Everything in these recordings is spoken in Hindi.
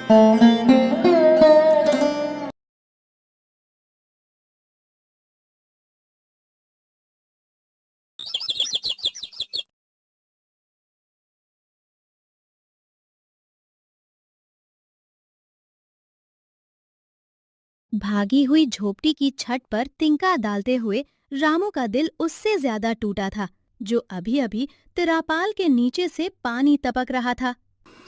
भागी हुई झोपड़ी की छत पर तिनका डालते हुए रामू का दिल उससे ज्यादा टूटा था जो अभी अभी तिरापाल के नीचे से पानी टपक रहा था।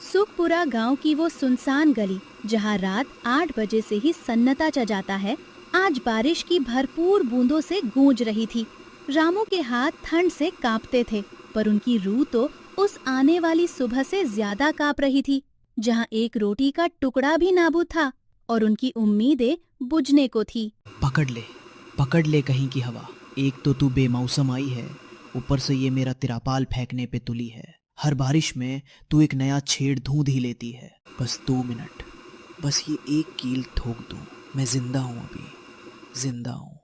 सुखपुरा गांव की वो सुनसान गली जहां रात 8 बजे से ही सन्नाटा छा जाता है, आज बारिश की भरपूर बूंदों से गूंज रही थी। रामू के हाथ ठंड से कांपते थे, पर उनकी रूह तो उस आने वाली सुबह से ज्यादा कांप रही थी, जहां एक रोटी का टुकड़ा भी नाबूद था और उनकी उम्मीदें बुझने को थी। पकड़ ले कहीं की हवा। एक तो तू बेमौसम आई है, ऊपर से ये मेरा तिरापाल फेंकने पे तुली है। हर बारिश में तू एक नया छेड़ ढूंढ ही लेती है। बस 2 मिनट, बस ये एक कील ठोक दूं। मैं जिंदा हूँ, अभी जिंदा हूँ।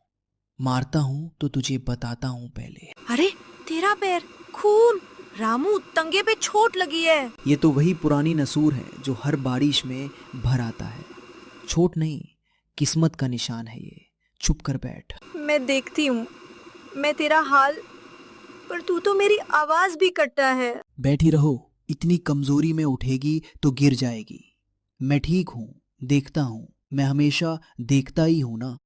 मारता हूँ तो तुझे बताता हूँ पहले। अरे तेरा पैर, खून। रामू, तंगे पे चोट लगी है। ये तो वही पुरानी नसूर है जो हर बारिश में भर आता है। चोट नहीं, किस्मत का निशान है ये। चुप कर बैठ। मैं देखती हूँ, मैं तेरा हाल, पर तू तो मेरी आवाज भी कटता है। बैठी रहो, इतनी कमजोरी में उठेगी तो गिर जाएगी। मैं ठीक हूँ, देखता हूँ। मैं हमेशा देखता ही हूँ ना।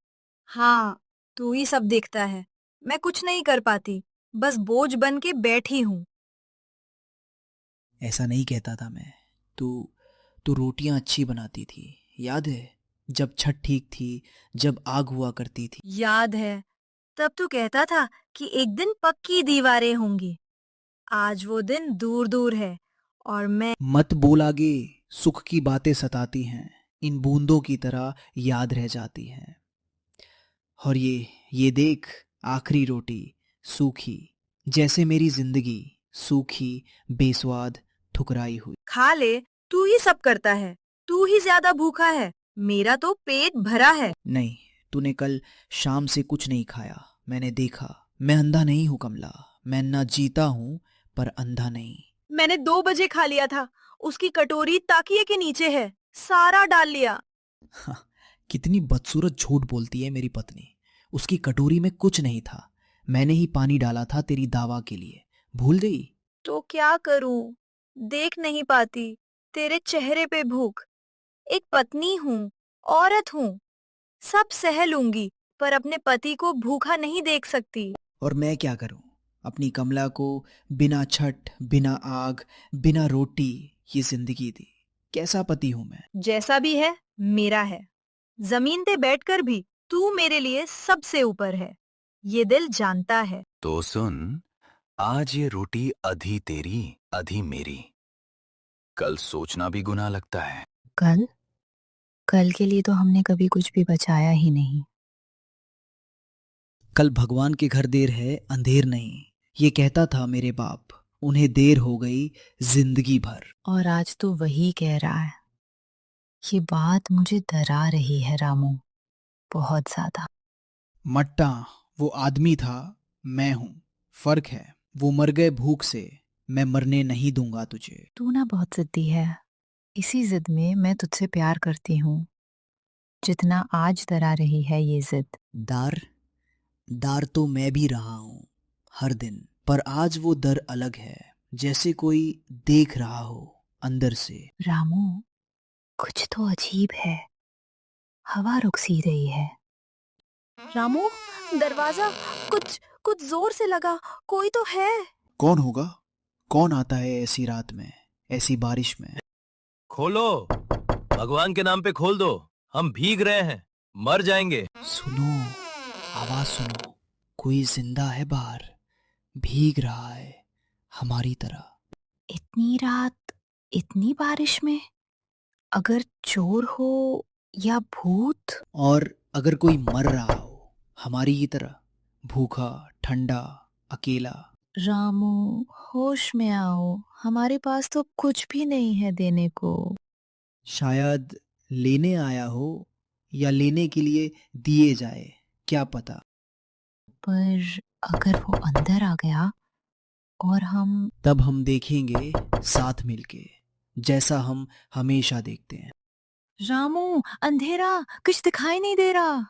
हाँ, तू ही सब देखता है। मैं कुछ नहीं कर पाती, बस बोझ बन के बैठी हूँ। ऐसा नहीं कहता था मैं। तू तू रोटियां अच्छी बनाती थी, याद है? जब छत ठीक थी, जब आग हुआ करती थी। याद है, तब तू कहता था कि एक दिन पक्की दीवारें होंगी। आज वो दिन दूर दूर है और मैं। मत बोल आगे। सुख की बातें सताती हैं, इन बूंदों की तरह याद रह जाती हैं। और ये देख, आखिरी रोटी सूखी, जैसे मेरी जिंदगी सूखी, बेस्वाद, ठुकराई हुई। खा ले, तू ही सब करता है। तू ही ज्यादा भूखा है, मेरा तो पेट भरा है। नहीं, तूने कल शाम से कुछ नहीं खाया, मैंने देखा। मैं अंधा नहीं हूं कमला, मैं ना जीता हूं पर अंधा नहीं। मैंने 2 बजे खा लिया था। उसकी कटोरी ताकिए के नीचे है, सारा डाल लिया। हाँ, कितनी बदसूरत झूठ बोलती है मेरी पत्नी। उसकी कटोरी में कुछ नहीं था, मैंने ही पानी डाला था तेरी दावा के लिए। भूल गई? तो क्या करूं? देख नहीं पाती तेरे चेहरे पे भूख। एक पत्नी हूँ, औरत हूँ, सब सह लूंगी, पर अपने पति को भूखा नहीं देख सकती। और मैं क्या करूं? अपनी कमला को बिना छठ, बिना आग, बिना रोटी ये जिंदगी दी। कैसा पति हूं मैं? जैसा भी है, मेरा है। जमीन पे बैठकर भी तू मेरे लिए सबसे ऊपर है, ये दिल जानता है। तो सुन, आज ये रोटी आधी तेरी आधी मेरी। कल सोचना भी गुनाह लगता है। कल कल के लिए तो हमने कभी कुछ भी बचाया ही नहीं। कल भगवान के घर देर है, अंधेर नहीं, ये कहता था मेरे बाप। उन्हें देर हो गई जिंदगी भर। और आज तो वही कह रहा है। ये बात मुझे डरा रही है रामू, बहुत ज्यादा। मट्टा वो आदमी था, मैं हूं। फर्क है, वो मर गए भूख से, मैं मरने नहीं दूंगा तुझे। तू ना बहुत जिद्दी है। इसी जिद में मैं तुझसे प्यार करती हूँ, जितना आज डरा रही है ये जिद। दार दार तो मैं भी रहा हूं हर दिन, पर आज वो दर अलग है, जैसे कोई देख रहा हो अंदर से। रामू, कुछ तो अजीब है। हवा रुक सी रही है। रामू, दरवाजा कुछ कुछ जोर से लगा। कोई तो है। कौन होगा? कौन आता है ऐसी रात में, ऐसी बारिश में? खोलो, भगवान के नाम पे खोल दो, हम भीग रहे हैं, मर जाएंगे। सुनो, आवाज सुनो, कोई जिंदा है बाहर, भीग रहा है हमारी तरह। इतनी रात, इतनी बारिश में, अगर चोर हो या भूत। और अगर कोई मर रहा हो हमारी ही तरह, भूखा, ठंडा, अकेला। रामू, होश में आओ, हमारे पास तो कुछ भी नहीं है देने को। शायद लेने आया हो या लेने के लिए दिए जाए, क्या पता। पर अगर वो अंदर आ गया और हम। तब हम देखेंगे साथ मिलके, जैसा हम हमेशा देखते हैं। रामू, अंधेरा, कुछ दिखाई नहीं दे रहा।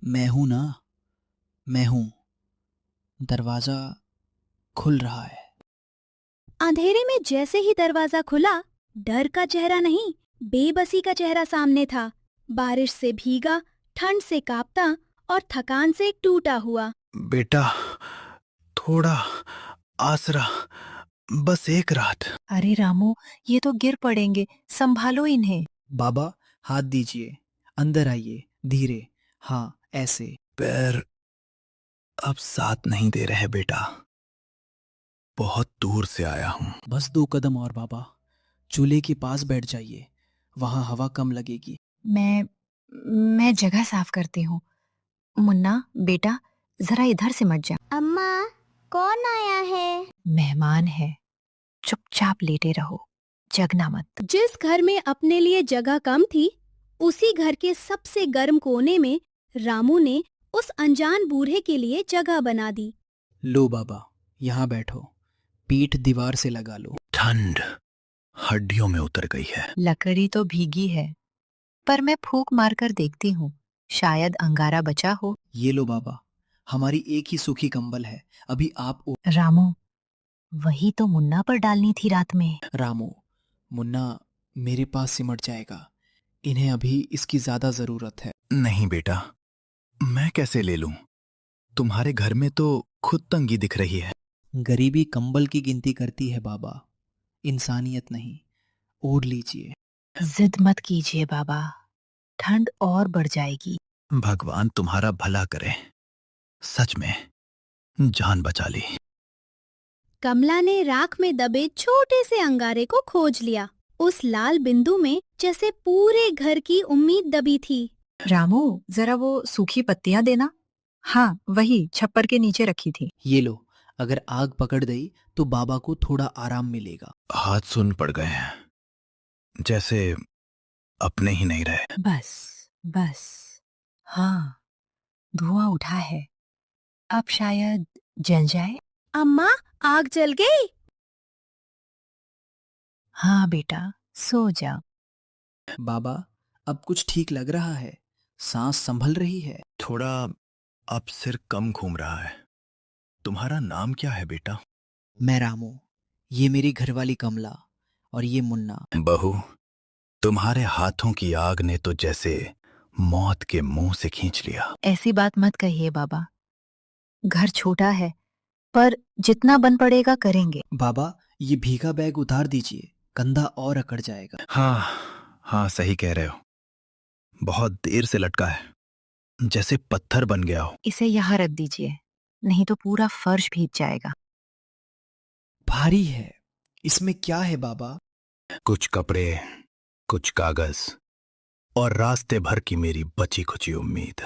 मैं हूं ना, मैं हूं। दरवाजा खुल रहा है। अंधेरे में जैसे ही दरवाजा खुला, डर का चेहरा नहीं, बेबसी का चेहरा सामने था। बारिश से भीगा, ठंड से कांपता और थकान से टूटा हुआ। बेटा, थोड़ा आसरा, बस एक रात। अरे रामू, ये तो गिर पड़ेंगे, संभालो इन्हें। बाबा, हाथ दीजिए, अंदर आइए, धीरे। हाँ, ऐसे। पैर अब साथ नहीं दे रहे बेटा। बहुत दूर से आया हूं। बस 2 कदम और बाबा। चूल्हे के पास बैठ जाइए, वहां हवा कम लगेगी। मैं जगह साफ करती हूँ। मुन्ना, बेटा, जरा इधर से मत जा। अम्मा, कौन आया है? मेहमान है, चुपचाप लेटे रहो, जगना मत। जिस घर में अपने लिए जगह कम थी, उसी घर के सबसे गर्म कोने में रामू ने उस अनजान बूढ़े के लिए जगह बना दी। लो बाबा, यहाँ बैठो, पीठ दीवार से लगा लो। ठंड हड्डियों में उतर गई है। लकड़ी तो भीगी है, पर मैं फूंक मारकर देखती हूँ, शायद अंगारा बचा हो। ये लो बाबा, हमारी एक ही सूखी कंबल है। अभी आप रामू, वही तो मुन्ना पर डालनी थी रात में। रामू, मुन्ना मेरे पास सिमट जाएगा। इन्हें अभी इसकी ज्यादा जरूरत है। नहीं बेटा, मैं कैसे ले लूं? तुम्हारे घर में तो खुद तंगी दिख रही है। गरीबी कंबल की गिनती करती है बाबा, इंसानियत नहीं। ओढ़ लीजिए। जिद मत कीजिए बाबा, ठंड और बढ़ जाएगी। भगवान तुम्हारा भला करे। सच में जान बचा ली। कमला ने राख में दबे छोटे से अंगारे को खोज लिया। उस लाल बिंदु में जैसे पूरे घर की उम्मीद दबी थी। रामू, जरा वो सूखी पत्तियां देना। हाँ, वही छप्पर के नीचे रखी थी। ये लो, अगर आग पकड़ गई तो बाबा को थोड़ा आराम मिलेगा। हाथ सुन पड़ गए हैं, जैसे अपने ही नहीं रहे। बस बस, हाँ, धुआं उठा है, अब शायद जल जाए। अम्मा, आग जल गई। हाँ बेटा, सो जा। बाबा, अब कुछ ठीक लग रहा है, सांस संभल रही है। थोड़ा अब सिर कम घूम रहा है। तुम्हारा नाम क्या है बेटा? मैं रामू, ये मेरी घरवाली कमला और ये मुन्ना। बहू, तुम्हारे हाथों की आग ने तो जैसे मौत के मुंह से खींच लिया। ऐसी बात मत कहिए बाबा, घर छोटा है, पर जितना बन पड़ेगा करेंगे। बाबा, ये भीगा बैग उतार दीजिए, कंधा और अकड़ जाएगा। हाँ, सही कह रहे हो। बहुत देर से लटका है, जैसे पत्थर बन गया हो। इसे यहाँ रख दीजिए, नहीं तो पूरा फर्श भीग जाएगा। भारी है, इसमें क्या है बाबा? कुछ कपड़े, कुछ कागज और रास्ते भर की मेरी बची खुची उम्मीद।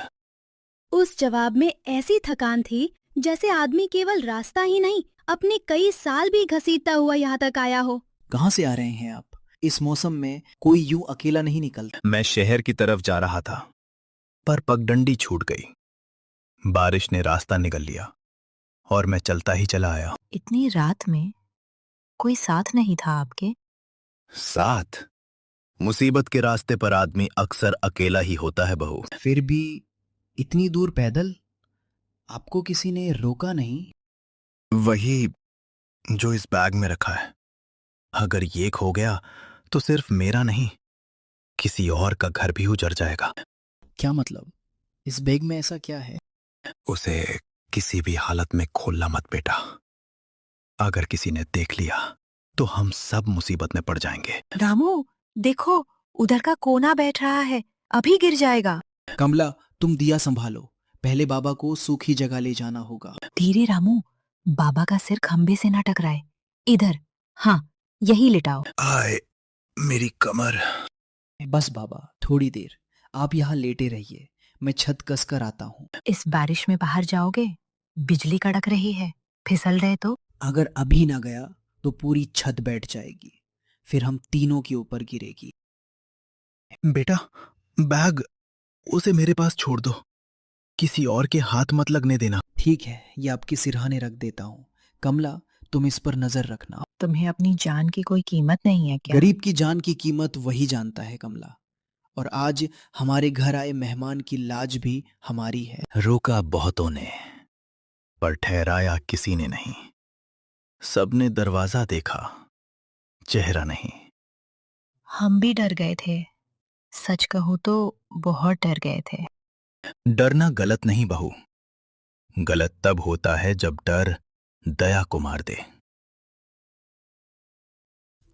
उस जवाब में ऐसी थकान थी जैसे आदमी केवल रास्ता ही नहीं, अपने कई साल भी घसीटता हुआ यहाँ तक आया हो। कहाँ से आ रहे हैं आप? इस मौसम में कोई यूं अकेला नहीं निकलता। मैं शहर की तरफ जा रहा था, पर पगडंडी छूट गई। बारिश ने रास्ता निगल लिया और मैं चलता ही चला आया। इतनी रात में कोई साथ नहीं था आपके? साथ? मुसीबत के रास्ते पर आदमी अक्सर अकेला ही होता है बहू। फिर भी इतनी दूर पैदल? आपको किसी ने रोका नहीं? वही जो इस बैग में रखा है। अगर ये खो गया तो सिर्फ मेरा नहीं, किसी और का घर भी उजड़ जाएगा। क्या मतलब? इस बैग में ऐसा क्या है? उसे किसी भी हालत में खोलना मत बेटा। अगर किसी ने देख लिया तो हम सब मुसीबत में पड़ जाएंगे। रामू, देखो, उधर का कोना बैठ रहा है, अभी गिर जाएगा। कमला, तुम दिया संभालो, पहले बाबा को सूखी जगह ले जाना होगा। धीरे रामू, बाबा का सिर खंबे से ना टकराए। इधर, हाँ, यही लिटाओ। आए मेरी कमर। बस बाबा, थोड़ी देर आप यहाँ लेटे रहिए, मैं छत कस कर आता हूँ। इस बारिश में बाहर जाओगे? बिजली कड़क रही है, फिसल रहे तो? अगर अभी ना गया तो पूरी छत बैठ जाएगी, फिर हम तीनों के ऊपर गिरेगी। बेटा, बैग उसे मेरे पास छोड़ दो, किसी और के हाथ मत लगने देना। ठीक है, ये आपके सिरहाने रख देता हूँ। कमला, तुम इस पर नजर रखना। तुम्हें अपनी जान की कोई कीमत नहीं है क्या? गरीब की जान की कीमत वही जानता है कमला, और आज हमारे घर आए मेहमान की लाज भी हमारी है। रोका बहुतों ने, पर ठहराया किसी ने नहीं। सबने दरवाजा देखा, चेहरा नहीं। हम भी डर गए थे, सच कहूँ तो बहुत डर गए थे। डरना गलत नहीं बहू, गलत तब होता है जब डर दया को मार दे।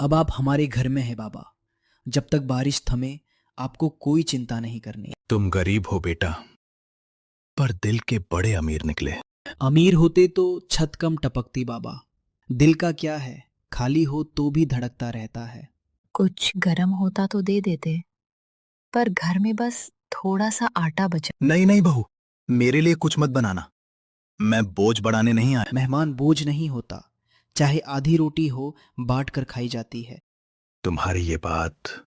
अब आप हमारे घर में हैं बाबा। जब तक बारिश थमे आपको कोई चिंता नहीं करनी। तुम गरीब हो बेटा, पर दिल के बड़े अमीर निकले। अमीर होते तो छत कम टपकती बाबा। दिल का क्या है, खाली हो तो भी धड़कता रहता है। कुछ गरम होता तो दे देते, पर घर में बस थोड़ा सा आटा बचा। नहीं नहीं बहू, मेरे लिए कुछ मत बनाना। मैं बोझ बढ़ाने नहीं आया। मेहमान बोझ नहीं होता, चाहे आधी रोटी हो बांट कर खाई जाती है। तुम्हारी ये बात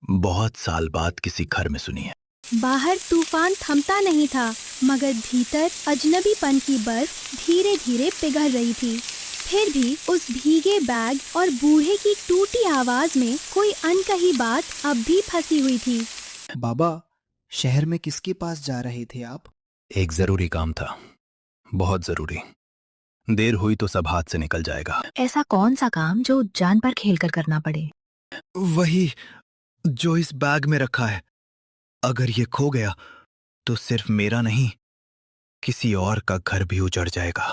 बहुत साल बाद किसी घर में सुनी है। बाहर तूफान थमता नहीं था, मगर भीतर अजनबीपन की बर्फ धीरे धीरे पिघल रही थी। फिर भी उस भीगे बैग और बूढ़े की टूटी आवाज में कोई अनकही बात अब भी फंसी हुई थी। बाबा, शहर में किसके पास जा रहे थे आप? एक जरूरी काम था, बहुत जरूरी। देर हुई तो सब हाथ से निकल जाएगा। ऐसा कौन सा काम जो जान पर खेलकर करना पड़े? वही जो इस बैग में रखा है। अगर ये खो गया तो सिर्फ मेरा नहीं, किसी और का घर भी उजड़ जाएगा।